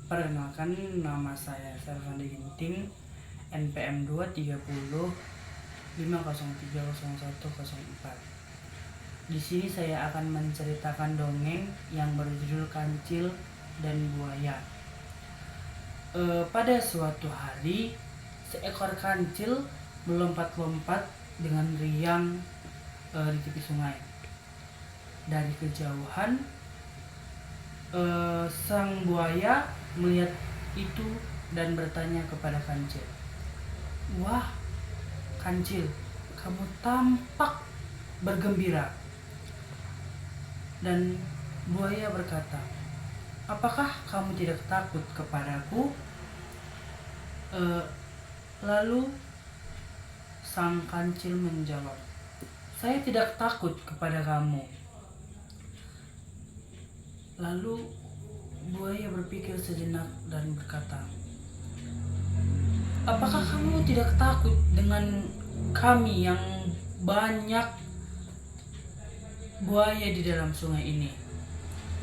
Perkenalkan, nama saya Sarvandi Ginting, NPM 230 5030104. Di sini saya akan menceritakan dongeng yang berjudul Kancil dan Buaya. Pada suatu hari, seekor kancil melompat-lompat dengan riang di tepi sungai. Dari kejauhan, sang buaya melihat itu dan bertanya kepada kancil, "Wah, kancil, kamu tampak bergembira." Dan buaya berkata, "Apakah kamu tidak takut kepadaku?" Lalu sang kancil menjawab, "Saya tidak takut kepada kamu." Lalu buaya berpikir sejenak dan berkata, "Apakah kamu tidak takut dengan kami yang banyak buaya di dalam sungai ini?"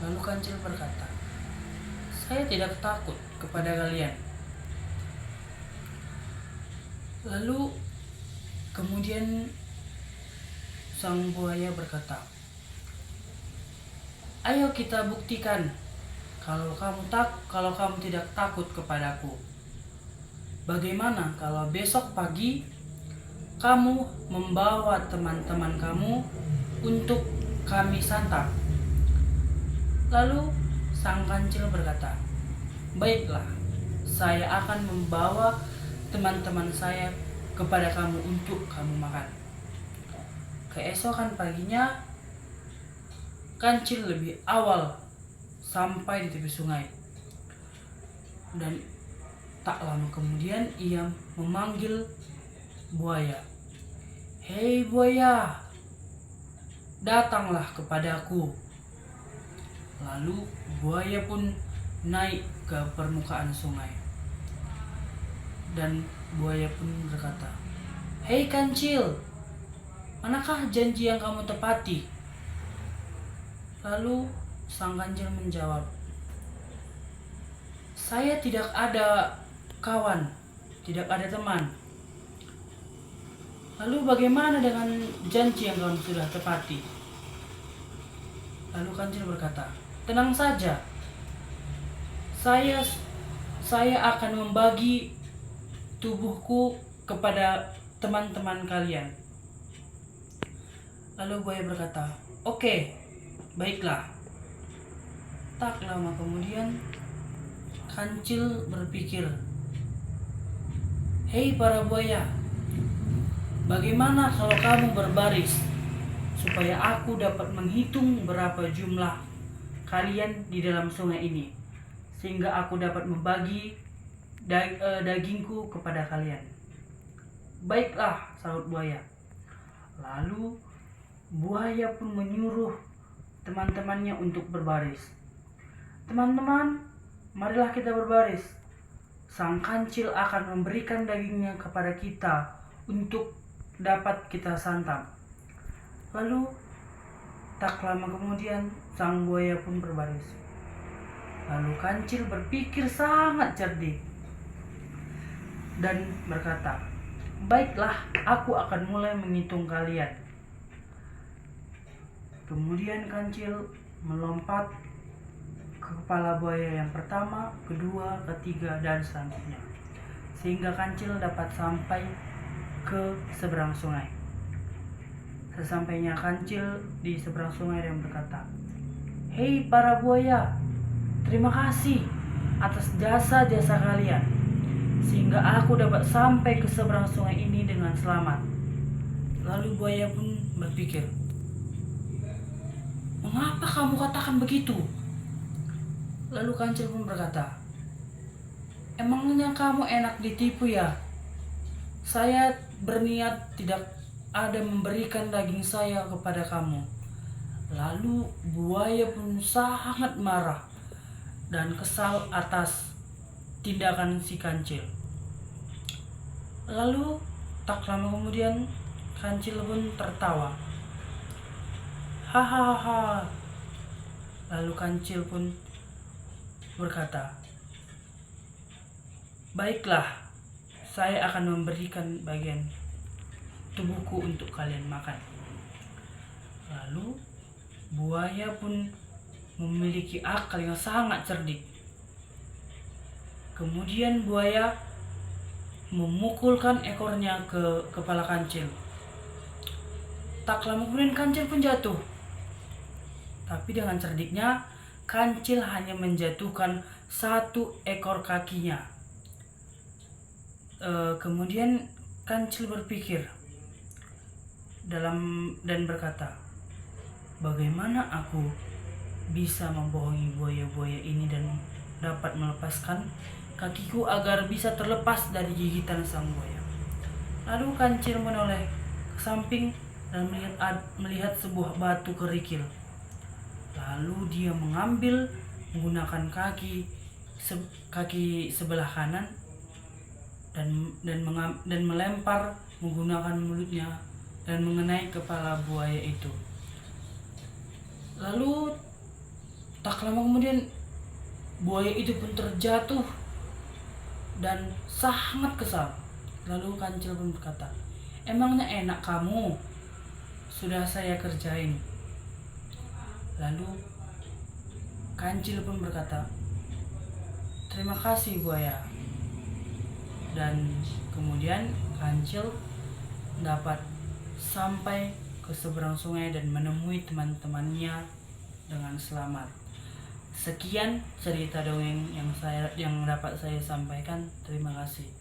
Lalu kancil berkata, "Saya tidak takut kepada kalian." Lalu kemudian sang buaya berkata, "Ayo kita buktikan kalau kamu tidak takut kepadaku. Bagaimana kalau besok pagi kamu membawa teman-teman kamu untuk kami santap?" Lalu sang kancil berkata, "Baiklah, saya akan membawa teman-teman saya kepada kamu untuk kamu makan." Keesokan paginya, kancil lebih awal sampai di tepi sungai. Dan tak lama kemudian ia memanggil buaya, "Hei buaya, datanglah kepadaku." Lalu buaya pun naik ke permukaan sungai. Dan buaya pun berkata, "Hei kancil, manakah janji yang kamu tepati?" Lalu sang kancil menjawab, "Saya tidak ada kawan, tidak ada teman." "Lalu bagaimana dengan janji yang kamu sudah tepati?" Lalu kancil berkata, "Tenang saja, saya akan membagi tubuhku kepada teman-teman kalian." Lalu buaya berkata, "Oke, baiklah." Tak lama kemudian kancil berpikir, "Hei para buaya, bagaimana kalau kamu berbaris supaya aku dapat menghitung berapa jumlah kalian di dalam sungai ini, sehingga aku dapat membagi dagingku kepada kalian?" "Baiklah," sahut buaya. Lalu buaya pun menyuruh teman-temannya untuk berbaris. "Teman-teman, marilah kita berbaris. Sang kancil akan memberikan dagingnya kepada kita untuk dapat kita santap." Lalu tak lama kemudian sang buaya pun berbaris. Lalu kancil berpikir sangat cerdik dan berkata, "Baiklah, aku akan mulai menghitung kalian." Kemudian kancil melompat ke kepala buaya yang pertama, kedua, ketiga, dan selanjutnya, sehingga kancil dapat sampai ke seberang sungai. Sesampainya kancil di seberang sungai dan berkata, "Hei para buaya, terima kasih atas jasa-jasa kalian, sehingga aku dapat sampai ke seberang sungai ini dengan selamat." Lalu buaya pun berpikir, "Mengapa kamu katakan begitu?" Lalu kancil pun berkata, "Emangnya kamu enak ditipu ya? Saya berniat tidak ada memberikan daging saya kepada kamu." Lalu buaya pun sangat marah dan kesal atas tindakan si kancil. Lalu tak lama kemudian kancil pun tertawa, "Hahaha." Lalu kancil pun berkata, Baiklah, saya akan memberikan bagian tubuhku untuk kalian makan. Lalu buaya pun memiliki akal yang sangat cerdik. Kemudian buaya memukulkan ekornya ke kepala kancil. Tak lama kemudian kancil pun jatuh. Tapi dengan cerdiknya, kancil hanya menjatuhkan satu ekor kakinya. Kemudian kancil berpikir dan berkata, bagaimana aku bisa membohongi buaya-buaya ini dan dapat melepaskan kakiku agar bisa terlepas dari gigitan sang buaya. Lalu kancil menoleh ke samping dan melihat sebuah batu kerikil. Lalu dia mengambil menggunakan kaki sebelah kanan dan melempar menggunakan mulutnya dan mengenai kepala buaya itu. Lalu tak lama kemudian buaya itu pun terjatuh dan sangat kesal. Lalu kancil pun berkata, emangnya enak kamu? Sudah saya kerjain. Lalu kancil pun berkata, terima kasih buaya. Dan kemudian kancil dapat sampai ke seberang sungai dan menemui teman-temannya dengan selamat. Sekian cerita dongeng yang dapat saya sampaikan. Terima kasih.